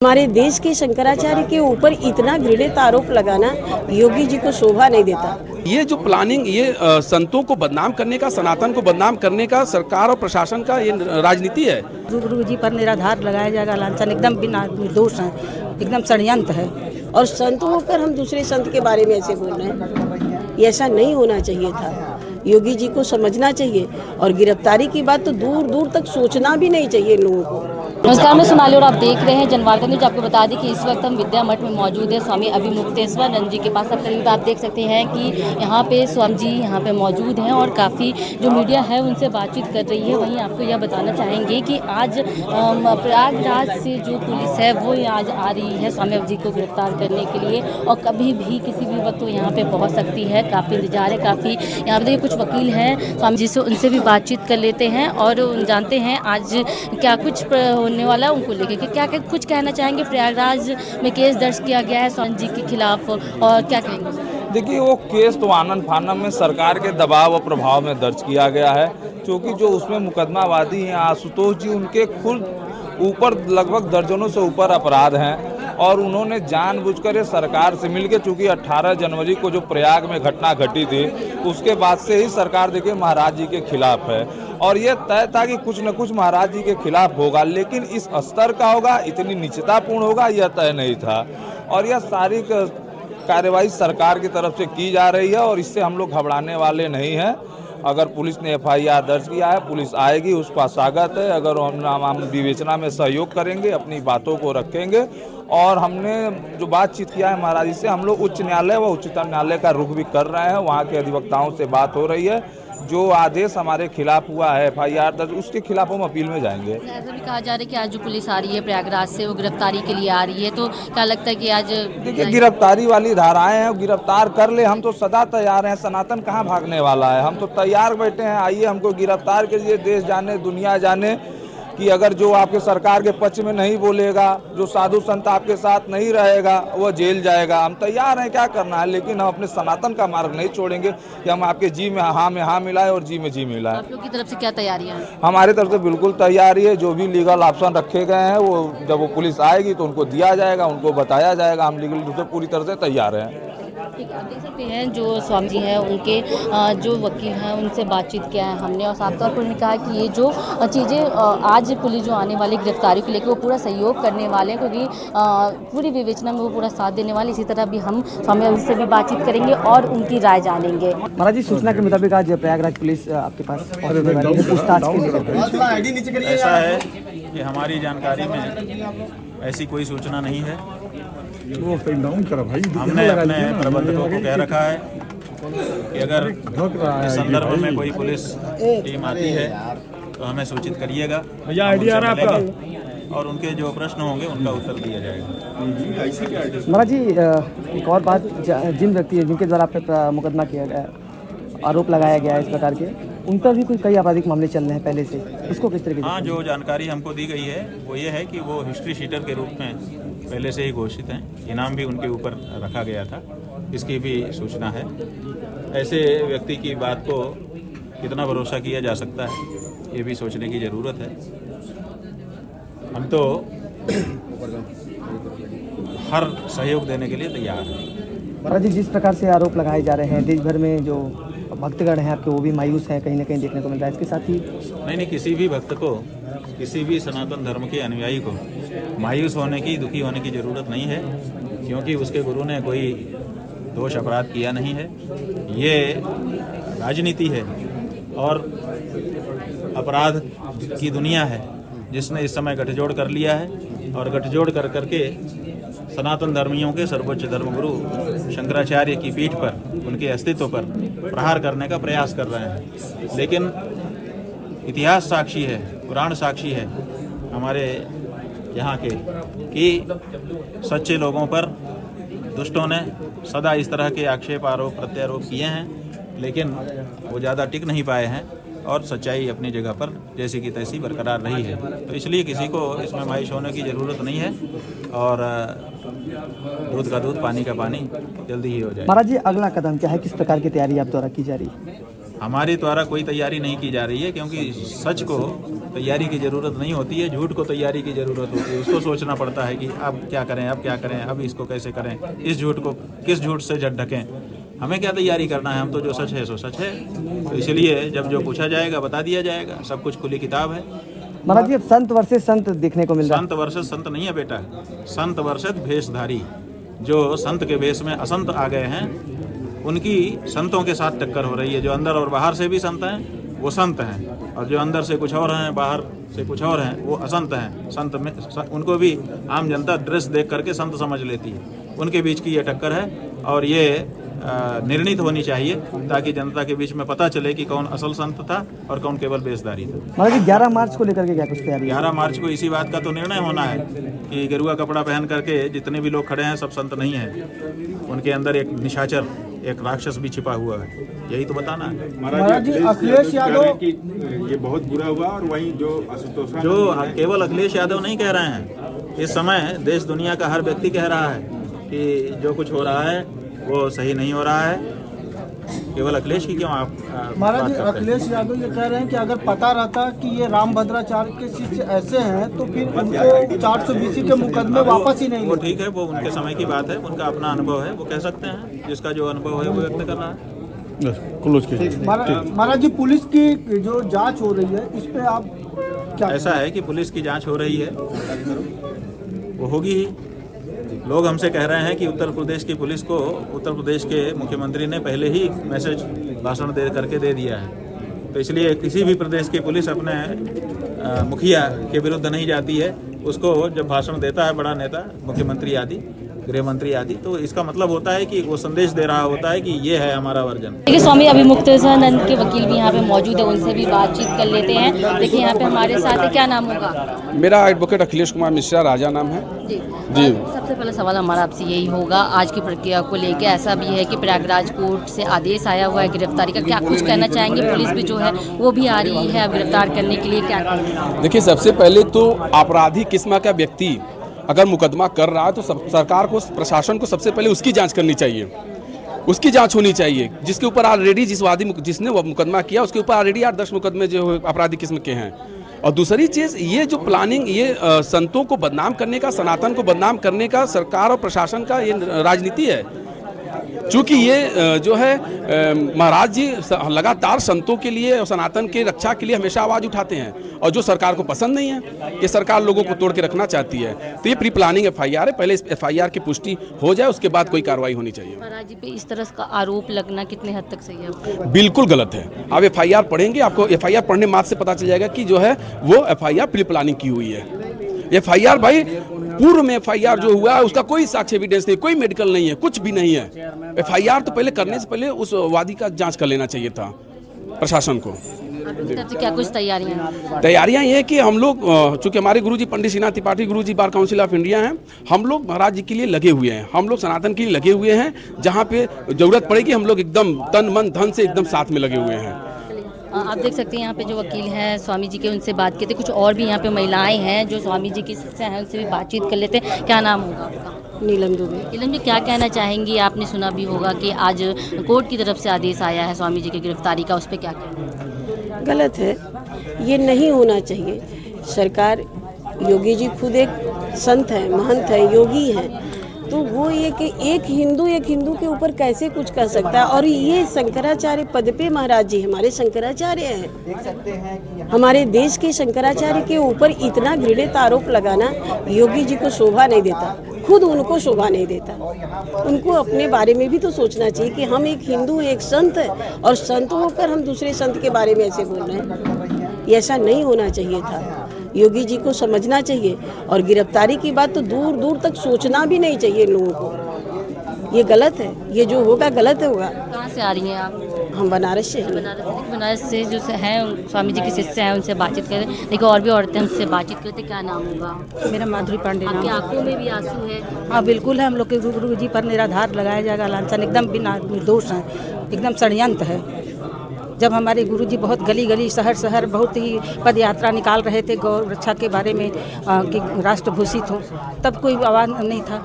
हमारे देश के शंकराचार्य के ऊपर इतना घृणित आरोप लगाना योगी जी को शोभा नहीं देता। ये जो प्लानिंग, ये संतों को बदनाम करने का, सनातन को बदनाम करने का सरकार और प्रशासन का ये राजनीति है। गुरु जी पर निराधार लगाया जाएगा लांछन, एकदम बिना निर्दोष है, एकदम षड्यंत्र है। और संत होकर हम दूसरे संत के बारे में ऐसे बोल रहे हैं, ये ऐसा नहीं होना चाहिए था। योगी जी को समझना चाहिए और गिरफ्तारी की बात तो दूर दूर तक सोचना भी नहीं चाहिए लोगों को। नमस्कार, मैं सोनाली और आप देख रहे हैं जनवार्ता न्यूज। आपको बता दें कि इस वक्त हम विद्या मठ में मौजूद है स्वामी अभिमुक्तेश्वरानंद जी के पास। अब करीब आप देख सकते हैं कि यहाँ पे स्वामी जी यहाँ पे मौजूद हैं और काफ़ी जो मीडिया है उनसे बातचीत कर रही है। वहीं आपको यह बताना चाहेंगे कि आज प्रयागराज से जो पुलिस है वो आज आ रही है स्वामी जी को गिरफ्तार करने के लिए और कभी भी किसी भी वक्त वो यहाँ पे पहुँच सकती है। काफ़ी इंतजार है, काफ़ी यहाँ पे देखिए कुछ वकील हैं स्वामी जी से, उनसे भी बातचीत कर लेते हैं और जानते हैं आज क्या कुछ होने वाला है उनको लेके। क्या कुछ कहना चाहेंगे? प्रयागराज में केस दर्ज किया गया है स्वामी जी के खिलाफ और क्या कहेंगे? देखिए, वो केस तो आनन फानन में सरकार के दबाव और प्रभाव में दर्ज किया गया है, क्योंकि जो उसमें मुकदमावादी हैं आशुतोष जी, उनके खुद ऊपर लगभग दर्जनों से ऊपर अपराध हैं और उन्होंने जानबूझकर ये सरकार से मिलकर, चूंकि 18 जनवरी को जो प्रयाग में घटना घटी थी उसके बाद से ही सरकार देखिए महाराज जी के खिलाफ है और ये तय था कि कुछ न कुछ महाराज जी के खिलाफ होगा, लेकिन इस स्तर का होगा, इतनी निश्चितापूर्ण होगा, यह तय नहीं था। और यह सारी कार्यवाही सरकार की तरफ से की जा रही है और इससे हम लोग घबराने वाले नहीं हैं। अगर पुलिस ने FIR दर्ज किया है, पुलिस आएगी, उसका स्वागत है। अगर हम विवेचना में सहयोग करेंगे, अपनी बातों को रखेंगे और हमने जो बातचीत किया है महाराज जी से, हम लोग उच्च न्यायालय व उच्चतम न्यायालय का रुख भी कर रहे हैं। वहाँ के अधिवक्ताओं से बात हो रही है। जो आदेश हमारे खिलाफ हुआ है FIR दर्ज, उसके खिलाफ हम अपील में जाएंगे। ऐसा भी कहा जा रहा है कि आज जो पुलिस आ रही है प्रयागराज से वो गिरफ्तारी के लिए आ रही है, तो क्या लगता है कि आज देखिए गिरफ्तारी वाली धाराएं हैं, गिरफ्तार कर ले, हम तो सदा तैयार हैं। सनातन कहाँ भागने वाला है, हम तो तैयार बैठे हैं। आइए, हमको गिरफ्तार कीजिए। देश जाने, दुनिया जाने कि अगर जो आपके सरकार के पक्ष में नहीं बोलेगा, जो साधु संत आपके साथ नहीं रहेगा, वो जेल जाएगा। हम तैयार हैं, क्या करना है, लेकिन हम अपने सनातन का मार्ग नहीं छोड़ेंगे कि हम आपके जी में हाँ मिलाएं और जी में जी मिलाएं। आप लोग की तरफ से क्या तैयारियां हैं? हमारी तरफ से बिल्कुल तैयारी है। जो भी लीगल ऑप्शन रखे गए हैं वो जब वो पुलिस आएगी तो उनको दिया जाएगा, उनको बताया जाएगा। हम लीगल रूप से पूरी तरह से तैयार हैं। ठीक है, आप देख सकते हैं जो स्वामी जी हैं उनके जो वकील हैं उनसे बातचीत किया है हमने और साफ तौर पर उन्होंने कहा कि ये जो चीज़ें आज पुलिस जो आने वाली गिरफ्तारी को लेकर वो पूरा सहयोग करने वाले हैं, क्योंकि पूरी विवेचना में वो पूरा साथ देने वाले। इसी तरह भी हम स्वामी जी से भी बातचीत करेंगे और उनकी राय जानेंगे। महाराज जी, सूचना के मुताबिक आज प्रयागराज पुलिस आपके पास पहुंचने वाली है पूछताछ के लिए। ऐसा है कि हमारी जानकारी में ऐसी कोई सूचना नहीं है। हमने अपने प्रबंधकों को कह रखा है कि अगर इस संदर्भ में कोई पुलिस टीम आती है तो हमें सूचित करिएगा और उनके जो प्रश्न होंगे उनका उत्तर दिया जाएगा। महाराज जी, एक और बात, जिन व्यक्ति जिनके द्वारा आप पे मुकदमा किया गया, आरोप लगाया गया है इस प्रकार के, उन पर भी कई आपराधिक मामले चल रहे हैं पहले से, इसको किस तरीके से? हाँ, जो जानकारी हमको दी गई है वो ये है कि वो हिस्ट्री शीटर के रूप में पहले से ही घोषित हैं। इनाम भी उनके ऊपर रखा गया था, इसकी भी सूचना है। ऐसे व्यक्ति की बात को कितना भरोसा किया जा सकता है, ये भी सोचने की ज़रूरत है। हम तो हर सहयोग देने के लिए तैयार हैं। महाराज जी, जिस प्रकार से आरोप लगाए जा रहे हैं, देश भर में जो भक्तगण हैं आपके वो भी मायूस हैं, कहीं ना कहीं देखने को मिल रहा है। इसके साथ ही नहीं, किसी भी भक्त को, किसी भी सनातन धर्म के अनुयायी को मायूस होने की, दुखी होने की ज़रूरत नहीं है, क्योंकि उसके गुरु ने कोई दोष अपराध किया नहीं है। ये राजनीति है और अपराध की दुनिया है जिसने इस समय गठजोड़ कर लिया है और गठजोड़ कर करके सनातन धर्मियों के सर्वोच्च धर्मगुरु शंकराचार्य की पीठ पर, उनके अस्तित्व पर प्रहार करने का प्रयास कर रहे हैं। लेकिन इतिहास साक्षी है, पुराण साक्षी है हमारे यहाँ के, कि सच्चे लोगों पर दुष्टों ने सदा इस तरह के आक्षेप, आरोप, प्रत्यारोप किए हैं, लेकिन वो ज़्यादा टिक नहीं पाए हैं और सच्चाई अपनी जगह पर जैसी की तैसी बरकरार रही है। तो इसलिए किसी को इसमें मायूस होने की ज़रूरत नहीं है और दूध का दूध, पानी का पानी जल्दी ही हो जाए। महाराज जी, अगला कदम क्या है, किस प्रकार की तैयारी आप द्वारा की जा रही है? हमारे द्वारा कोई तैयारी नहीं की जा रही है, क्योंकि सच को तैयारी की ज़रूरत नहीं होती है, झूठ को तैयारी की ज़रूरत होती है। उसको सोचना पड़ता है कि अब क्या करें, अब क्या करें, अब इसको कैसे करें, इस झूठ को किस झूठ से ढकें। हमें क्या तैयारी करना है, हम तो जो सच है सो सच है। तो इसलिए जब जो पूछा जाएगा बता दिया जाएगा, सब कुछ खुली किताब है। महाराज जी, अब संत वर्सेस संत देखने को मिल रहा है। संत वर्सेस संत नहीं है बेटा, संत वर्सेस भेषधारी। जो संत के भेष में असंत आ गए हैं, उनकी संतों के साथ टक्कर हो रही है। जो अंदर और बाहर से भी संत हैं वो संत हैं, और जो अंदर से कुछ और हैं बाहर से कुछ और हैं वो असंत हैं। संत में उनको भी आम जनता ड्रेस देख करके संत समझ लेती है। उनके बीच की ये टक्कर है, और ये निर्णित होनी चाहिए ताकि जनता के बीच में पता चले कि कौन असल संत था और कौन केवल बेसदारी था। महाराज जी, 11 मार्च को लेकर के क्या कुछ तैयारी है? 11 मार्च को इसी बात का तो निर्णय होना है कि गेरुआ कपड़ा पहन करके जितने भी लोग खड़े हैं सब संत नहीं हैं। उनके अंदर एक निशाचर, एक राक्षस भी छिपा हुआ है, यही तो बताना है। महाराज जी, अखिलेश यादव की ये बहुत बुरा हुआ, और वहीं जो आशुतोष जो केवल अखिलेश यादव नहीं कह रहे हैं, इस समय देश दुनिया का हर व्यक्ति कह रहा है कि जो कुछ हो रहा है वो सही नहीं हो रहा है। केवल अखिलेश की क्यों आप महाराज जी, बात करते हैं? अखिलेश यादव ये कह रहे हैं कि अगर पता रहता कि ये रामभद्राचार्य के शिष्य ऐसे हैं तो फिर उनको 420 के मुकदमे वापस ही नहीं वो लेते। ठीक है, वो उनके समय की बात है, उनका अपना अनुभव है, वो कह सकते हैं। जिसका जो अनुभव है वो व्यक्त कर रहा है। महाराज जी, पुलिस की जो जांच हो रही है इस पे आप क्या? ऐसा है कि पुलिस की जांच हो रही है, वो होगी ही। लोग हमसे कह रहे हैं कि उत्तर प्रदेश की पुलिस को उत्तर प्रदेश के मुख्यमंत्री ने पहले ही मैसेज भाषण दे करके दे दिया है। तो इसलिए किसी भी प्रदेश की पुलिस अपने मुखिया के विरुद्ध नहीं जाती है। उसको जब भाषण देता है बड़ा नेता, मुख्यमंत्री आदि, गृह मंत्री आदि, तो इसका मतलब होता है कि वो संदेश दे रहा होता है कि ये है हमारा वर्जन। देखिए, स्वामी अभिमुक्तेश्वरानंद के वकील भी यहाँ पे मौजूद है, उनसे भी बातचीत कर लेते हैं। देखिए, यहाँ पे हमारे साथ है, क्या नाम होगा? मेरा एडवोकेट अखिलेश कुमार मिश्रा राजा नाम है। जी जी। सबसे पहला सवाल हमारा आपसे यही होगा, आज की प्रक्रिया को लेकर ऐसा भी है कि प्रयागराज कोर्ट से आदेश आया हुआ है गिरफ्तारी का, क्या कुछ कहना चाहेंगे? पुलिस भी जो है वो भी आ रही है अब गिरफ्तार करने के लिए, क्या कहेंगे? देखिए, सबसे पहले तो आपराधी किस्म का व्यक्ति अगर मुकदमा कर रहा है तो सरकार को, प्रशासन को सबसे पहले उसकी जांच करनी चाहिए, उसकी जांच होनी चाहिए। जिसके ऊपर ऑलरेडी जिसने वो मुकदमा किया उसके ऊपर ऑलरेडी 8-10 मुकदमे जो आपराधिक किस्म के हैं। और दूसरी चीज़, ये जो प्लानिंग, ये संतों को बदनाम करने का, सनातन को बदनाम करने का सरकार और प्रशासन का ये राजनीति है। चूँकि ये जो है महाराज जी लगातार संतों के लिए और सनातन के रक्षा के लिए हमेशा आवाज़ उठाते हैं, और जो सरकार को पसंद नहीं है, ये सरकार लोगों को तोड़ के रखना चाहती है। तो ये प्री प्लानिंग FIR है, पहले इस FIR की पुष्टि हो जाए, उसके बाद कोई कार्रवाई होनी चाहिए। महाराज जी पे इस तरह का आरोप लगना कितने हद तक सही है? बिल्कुल गलत है। आप FIR पढ़ेंगे, आपको FIR पढ़ने मात्र से पता चल जाएगा कि जो है वो FIR प्री प्लानिंग की हुई है। FIR भाई, पूर्व में FIR जो हुआ है उसका कोई साक्ष्य एविडेंस नहीं, कोई मेडिकल नहीं है, कुछ भी नहीं है। FIR तो पहले करने से पहले उस वादी का जांच कर लेना चाहिए था प्रशासन को। आपकी तरफ से क्या कुछ तैयारियां ये है कि हम लोग, चूंकि हमारे गुरुजी पंडित श्रीनाथ त्रिपाठी गुरुजी बार काउंसिल ऑफ इंडिया हैं, हम लोग महाराज जी के लिए लगे हुए हैं, हम लोग सनातन के लिए लगे हुए हैं। जहाँ पे जरूरत पड़ेगी हम लोग एकदम तन मन धन से एकदम साथ में लगे हुए हैं। आप देख सकते हैं यहाँ पे जो वकील हैं स्वामी जी के, उनसे बात करते। कुछ और भी यहाँ पे महिलाएं हैं जो स्वामी जी की शिष्या हैं, उनसे भी बातचीत कर लेते हैं। क्या नाम होगा आपका? नीलम दुबे। नीलम जी, क्या कहना चाहेंगी? आपने सुना भी होगा कि आज कोर्ट की तरफ से आदेश आया है स्वामी जी की गिरफ्तारी का, उस पर क्या कहना? गलत है, ये नहीं होना चाहिए। सरकार, योगी जी खुद एक संत हैं, महंत हैं, योगी हैं, तो वो ये कि एक हिंदू के ऊपर कैसे कुछ कर सकता है? और ये शंकराचार्य पद पे महाराज जी हमारे शंकराचार्य हैं। हमारे देश के शंकराचार्य के ऊपर इतना घृणित आरोप लगाना योगी जी को शोभा नहीं देता, खुद उनको शोभा नहीं देता। उनको अपने बारे में भी तो सोचना चाहिए कि हम एक हिंदू, एक संत है, और संत होकर हम दूसरे संत के बारे में ऐसे बोल रहे हैं। ये ऐसा नहीं होना चाहिए था। योगी जी को समझना चाहिए, और गिरफ्तारी की बात तो दूर दूर तक सोचना भी नहीं चाहिए लोगों को। ये गलत है, ये जो होगा गलत होगा। कहाँ से आ रही हैं आप? हम बनारस से हैं। बनारस से जो हैं स्वामी जी के शिष्य हैं, उनसे बातचीत करें। देखो, और भी औरतें हमसे बातचीत करते। क्या नाम होगा? मेरा माधुरी पांडे नाम आपकी है। आंखों में भी आंसू है? हाँ बिल्कुल है, हम लोग के गुरु जी पर निराधार लगाया जाएगा लांछन, एकदम बिना निर्दोष हैं, एकदम षड्यंत्र है। जब हमारे गुरुजी बहुत गली गली शहर शहर बहुत ही पद यात्रा निकाल रहे थे गौ रक्षा के बारे में कि राष्ट्र घोषित हो, तब कोई आवाज़ नहीं था,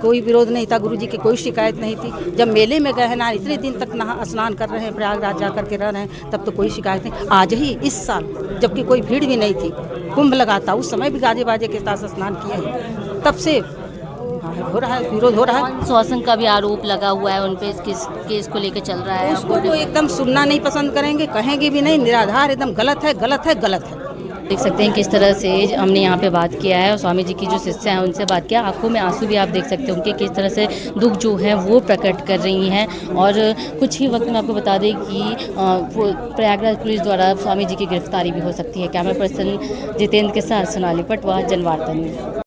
कोई विरोध नहीं था, गुरुजी की कोई शिकायत नहीं थी। जब मेले में गए हैं ना, इतने दिन तक नहा स्नान कर रहे हैं, प्रयागराज जा कर के रह रहे हैं, तब तो कोई शिकायत नहीं। आज ही इस साल जबकि कोई भीड़ भी नहीं थी, कुंभ लगा था, उस समय भी गाजे बाजे के साथ स्नान किए हैं, तब से हो रहा है, विरोध हो रहा है। शोषण का भी आरोप लगा हुआ है उन पे, किस केस को लेकर चल रहा है। उसको तो एकदम सुनना नहीं पसंद करेंगे, कहेंगे भी नहीं, निराधार एकदम गलत है, गलत है, गलत है। देख सकते हैं किस तरह से हमने यहाँ पे बात किया है और स्वामी जी की जो शिष्या हैं उनसे बात किया। आंखों में आंसू भी आप देख सकते हैं उनके, किस तरह से दुख जो है वो प्रकट कर रही हैं। और कुछ ही वक्त में आपको बता दें कि प्रयागराज पुलिस द्वारा स्वामी जी की गिरफ्तारी भी हो सकती है। कैमरा पर्सन जितेंद्र के साथ सोनाली पटवा, जनवार्ता न्यूज़।